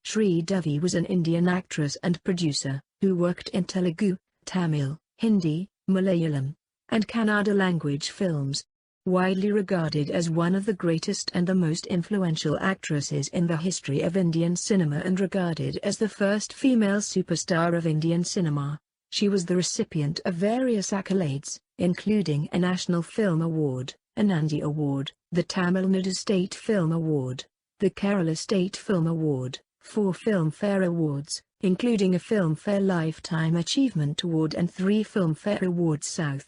Sridevi was an Indian actress and producer, who worked in Telugu, Tamil, Hindi, Malayalam, and Kannada language films. Widely regarded as one of the greatest and the most influential actresses in the history of Indian cinema and regarded as the first female superstar of Indian cinema, she was the recipient of various accolades, including a National Film Award, a Nandi Award, the Tamil Nadu State Film Award, the Kerala State Film Award, 4 Filmfare Awards, including a Filmfare Lifetime Achievement Award and 3 Filmfare Awards South.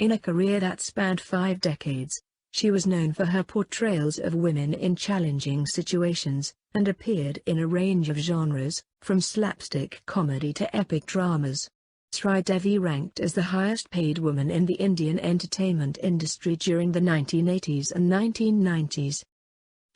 In a career that spanned 5 decades, she was known for her portrayals of women in challenging situations, and appeared in a range of genres, from slapstick comedy to epic dramas. Sridevi ranked as the highest-paid woman in the Indian entertainment industry during the 1980s and 1990s.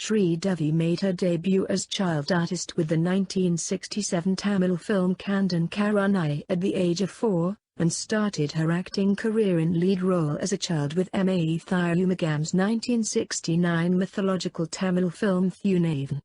Sridevi made her debut as child artist with the 1967 Tamil film Kandan Karunai at the age of 4, and started her acting career in lead role as a child with M.A. Thirumagam's 1969 mythological Tamil film Thunavan.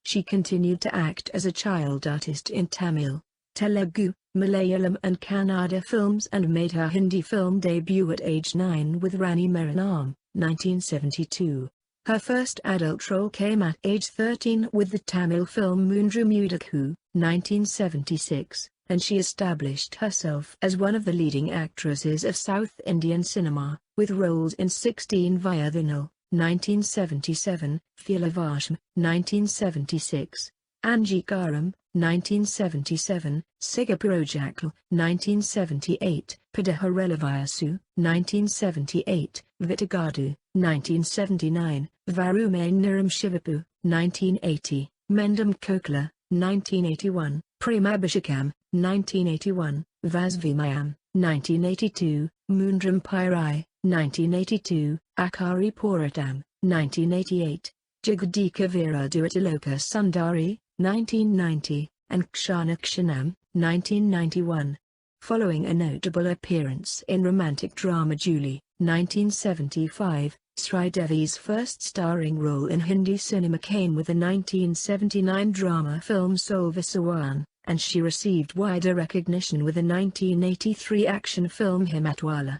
She continued to act as a child artist in Tamil, Telugu, Malayalam and Kannada films and made her Hindi film debut at age 9 with Rani Maranam, 1972. Her first adult role came at age 13 with the Tamil film Moondru Mudakku, 1976, and she established herself as one of the leading actresses of South Indian cinema, with roles in 16 Vayadhanal, 1977, Thilavasham, 1976, Angikaram, 1977, Sigapurojakal, 1978, Padaharelavayasu, 1978, Vitagadu, 1979, Varume Niram Shivapu, 1980, Mendam Kokla, 1981, Premabhishakam, 1981, Vasvimayam, 1982, Moondram Pirai, 1982, Akari Poratam, 1988, Jagadika Viraduataloka Sundari, 1990, and Kshanakshanam, 1991. Following a notable appearance in romantic drama Julie, 1975, Sridevi's first starring role in Hindi cinema came with the 1979 drama film Solvasawan, and she received wider recognition with the 1983 action film Himatwala.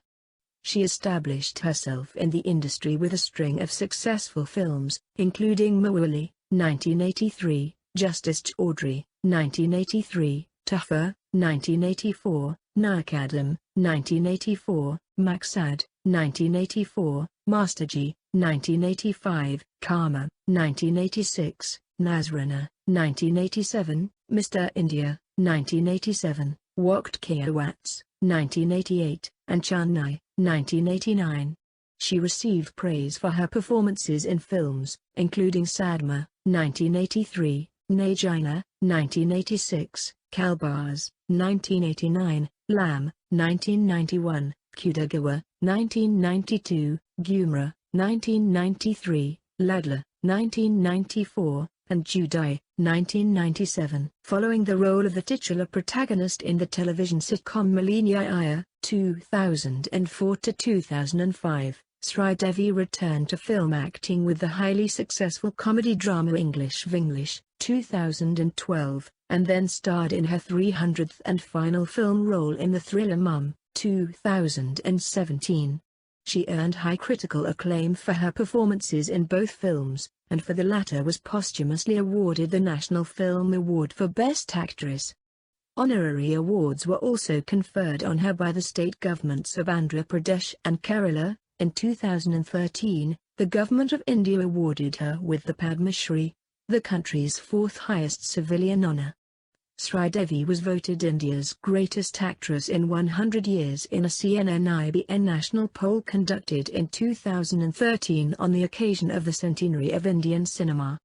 She established herself in the industry with a string of successful films, including Mawali, 1983, Justice Chaudhary, 1983, Tuhfa, 1984, Nakadam, 1984, Maqsad, 1984, Masterji, 1985, Karma, 1986, Nazrana, 1987, Mr. India, 1987, Waqt Kiawats, 1988, and Chennai, 1989. She received praise for her performances in films, including Sadma, 1983, Najina, 1986, Kalbaz, 1989, Lam, 1991, Kudagawa, 1992, Gumra, 1993, Ladla, 1994, and Judai, 1997. Following the role of the titular protagonist in the television sitcom Malini Iyer, 2004 to 2005, Sridevi returned to film acting with the highly successful comedy drama English Vinglish, 2012, and then starred in her 300th and final film role in the thriller Mum, 2017. She earned high critical acclaim for her performances in both films, and for the latter was posthumously awarded the National Film Award for Best Actress. Honorary awards were also conferred on her by the state governments of Andhra Pradesh and Kerala. In 2013, the Government of India awarded her with the Padma Shri, the country's 4th highest civilian honour. Sridevi was voted India's greatest actress in 100 years in a CNN-IBN national poll conducted in 2013 on the occasion of the centenary of Indian cinema.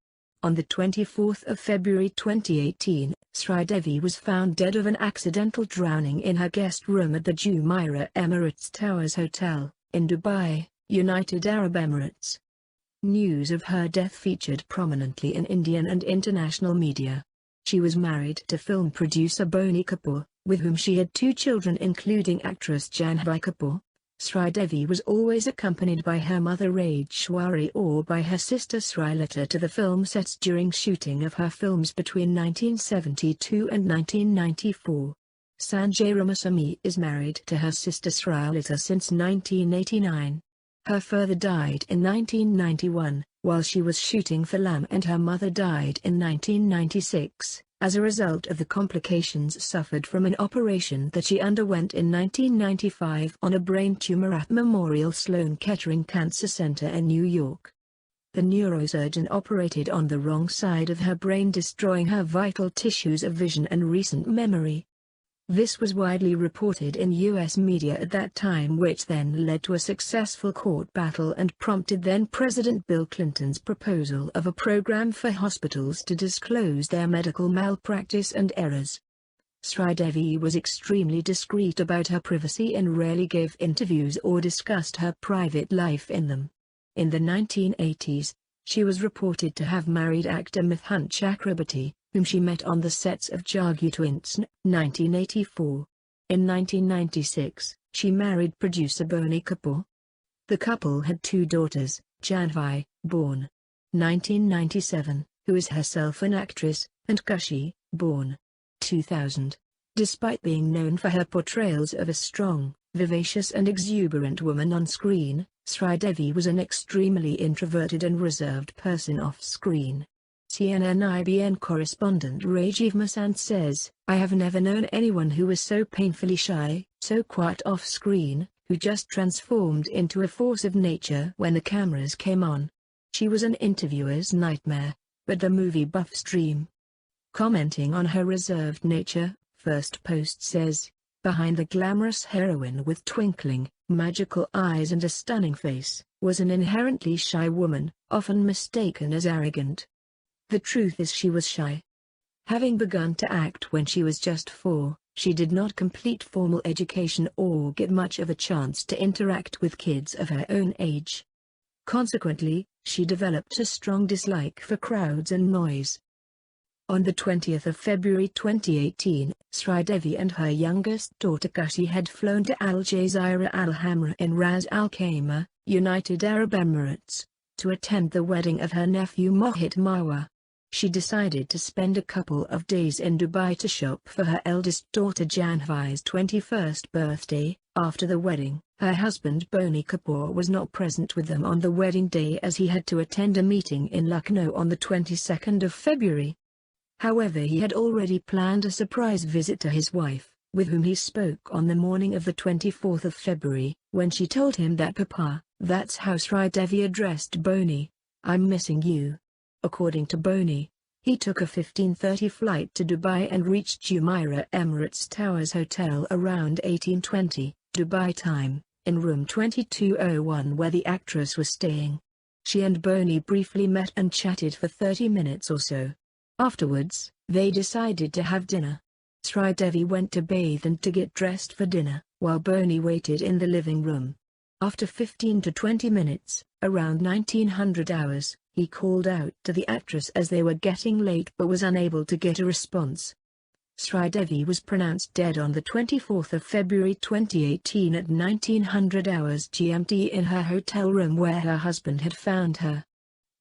On the 24th of February 2018, Sridevi was found dead of an accidental drowning in her guest room at the Jumeirah Emirates Towers Hotel, in Dubai, United Arab Emirates. News of her death featured prominently in Indian and international media. She was married to film producer Boney Kapoor, with whom she had 2 children including actress Janhvi Kapoor. Sridevi was always accompanied by her mother Rajeshwari or by her sister Srilata to the film sets during shooting of her films between 1972 and 1994. Sanjay Ramasamy is married to her sister Srilata since 1989. Her father died in 1991, while she was shooting for Lam, and her mother died in 1996, as a result of the complications suffered from an operation that she underwent in 1995 on a brain tumor at Memorial Sloan Kettering Cancer Center in New York. The neurosurgeon operated on the wrong side of her brain, destroying her vital tissues of vision and recent memory. This was widely reported in U.S. media at that time, which then led to a successful court battle and prompted then-President Bill Clinton's proposal of a program for hospitals to disclose their medical malpractice and errors. Sridevi was extremely discreet about her privacy and rarely gave interviews or discussed her private life in them. In the 1980s, she was reported to have married actor Mithun Chakrabarti, whom she met on the sets of Jaggi Twins, 1984. In 1996, she married producer Boney Kapoor. The couple had 2 daughters, Janhvi, born 1997, who is herself an actress, and Kushi, born 2000. Despite being known for her portrayals of a strong, vivacious and exuberant woman on screen, Sridevi was an extremely introverted and reserved person off-screen. CNN-IBN correspondent Rajiv Masand says, "I have never known anyone who was so painfully shy, so quiet off-screen, who just transformed into a force of nature when the cameras came on. She was an interviewer's nightmare, but the movie buff's dream." Commenting on her reserved nature, First Post says, "Behind the glamorous heroine with twinkling, magical eyes and a stunning face, was an inherently shy woman, often mistaken as arrogant. The truth is she was shy. Having begun to act when she was just 4, she did not complete formal education or get much of a chance to interact with kids of her own age. Consequently, she developed a strong dislike for crowds and noise." On the 20th of February 2018, Sridevi and her youngest daughter Kushi had flown to Al Jazeera Al Hamra in Ras Al Khaimah, United Arab Emirates, to attend the wedding of her nephew Mohit Marwa. She decided to spend a couple of days in Dubai to shop for her eldest daughter Janhvi's 21st birthday. After the wedding, her husband Boney Kapoor was not present with them on the wedding day as he had to attend a meeting in Lucknow on the 22nd of February. However, he had already planned a surprise visit to his wife, with whom he spoke on the morning of the 24th of February, when she told him that "Papa," that's how Sridevi addressed Boney, "I'm missing you." According to Boney, he took a 15:30 flight to Dubai and reached Jumeirah Emirates Towers Hotel around 18:20, Dubai time, in room 2201 where the actress was staying. She and Boney briefly met and chatted for 30 minutes or so. Afterwards, they decided to have dinner. Sridevi went to bathe and to get dressed for dinner, while Boney waited in the living room. After 15 to 20 minutes, around 1900 hours, he called out to the actress as they were getting late but was unable to get a response. Sridevi was pronounced dead on the 24th of February 2018 at 1900 hours GMT in her hotel room where her husband had found her.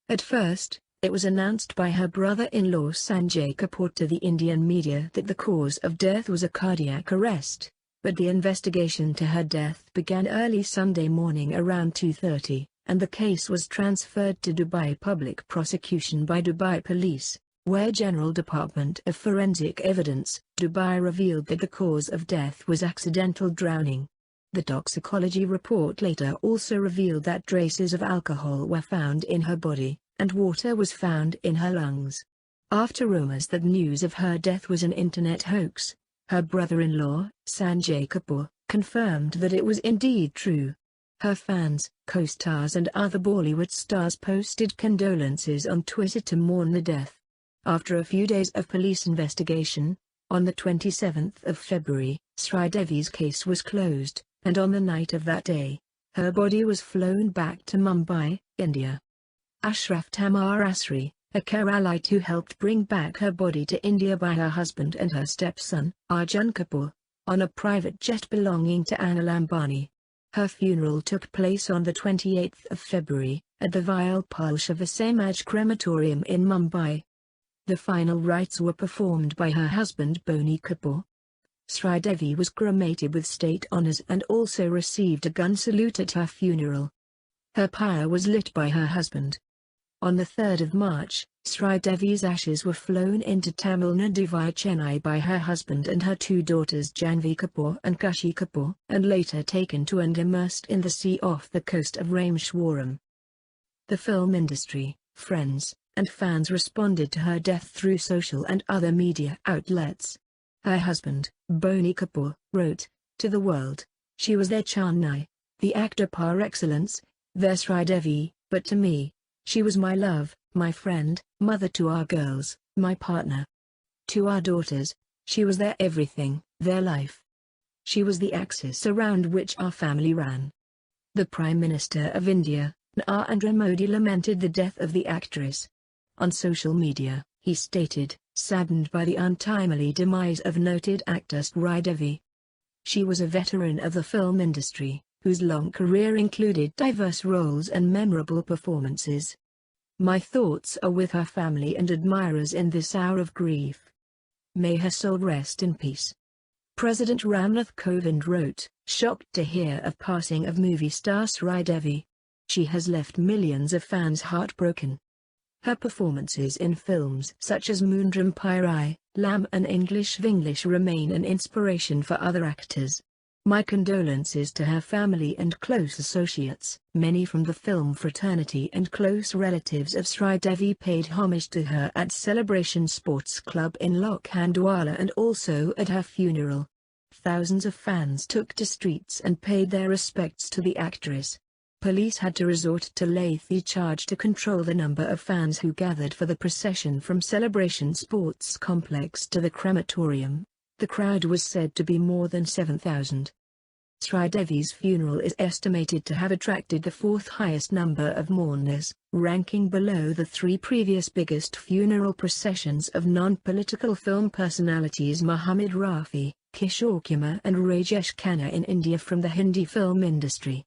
At first, it was announced by her brother-in-law Sanjay Kapoor to the Indian media that the cause of death was a cardiac arrest, but the investigation to her death began early Sunday morning around 2:30, and the case was transferred to Dubai Public Prosecution by Dubai Police, where General Department of Forensic Evidence, Dubai revealed that the cause of death was accidental drowning. The toxicology report later also revealed that traces of alcohol were found in her body, and water was found in her lungs. After rumors that news of her death was an internet hoax, her brother-in-law, Sanjay Kapoor, confirmed that it was indeed true. Her fans, co-stars and other Bollywood stars posted condolences on Twitter to mourn the death. After a few days of police investigation, on the 27th of February, Sridevi's case was closed, and on the night of that day, her body was flown back to Mumbai, India. Ashraf Tamar Asri, a Keralite who helped bring back her body to India by her husband and her stepson, Arjun Kapoor, on a private jet belonging to Anil Ambani. Her funeral took place on the 28th of February, at the Virpal Shiva Samaj crematorium in Mumbai. The final rites were performed by her husband Boney Kapoor. Sridevi was cremated with state honours and also received a gun salute at her funeral. Her pyre was lit by her husband. On the 3rd of March, Sridevi's ashes were flown into Tamil Nadu via Chennai by her husband and her two daughters Janvi Kapoor and Kushi Kapoor, and later taken to and immersed in the sea off the coast of Rameshwaram. The film industry, friends, and fans responded to her death through social and other media outlets. Her husband, Boney Kapoor, wrote, "To the world, she was their Chennai, the actor par excellence, their Sridevi, but to me, she was my love, my friend, mother to our girls, my partner. To our daughters, she was their everything, their life. She was the axis around which our family ran." The Prime Minister of India, Narendra Modi, lamented the death of the actress. On social media, he stated, saddened by the untimely demise of noted actor Sridevi. She was a veteran of the film industry, whose long career included diverse roles and memorable performances. My thoughts are with her family and admirers in this hour of grief. May her soul rest in peace. President Ramnath Kovind wrote, shocked to hear of passing of movie star Sridevi. She has left millions of fans heartbroken. Her performances in films such as Moondram Pirai, Lam and English Vinglish remain an inspiration for other actors. My condolences to her family and close associates. Many from the film fraternity and close relatives of Sridevi paid homage to her at Celebration Sports Club in Lokhandwala and also at her funeral. Thousands of fans took to streets and paid their respects to the actress. Police had to resort to lathi charge to control the number of fans who gathered for the procession from Celebration Sports Complex to the crematorium. The crowd was said to be more than 7,000. Sridevi's funeral is estimated to have attracted the fourth highest number of mourners, ranking below the three previous biggest funeral processions of non-political film personalities Muhammad Rafi, Kishore Kumar and Rajesh Khanna in India from the Hindi film industry.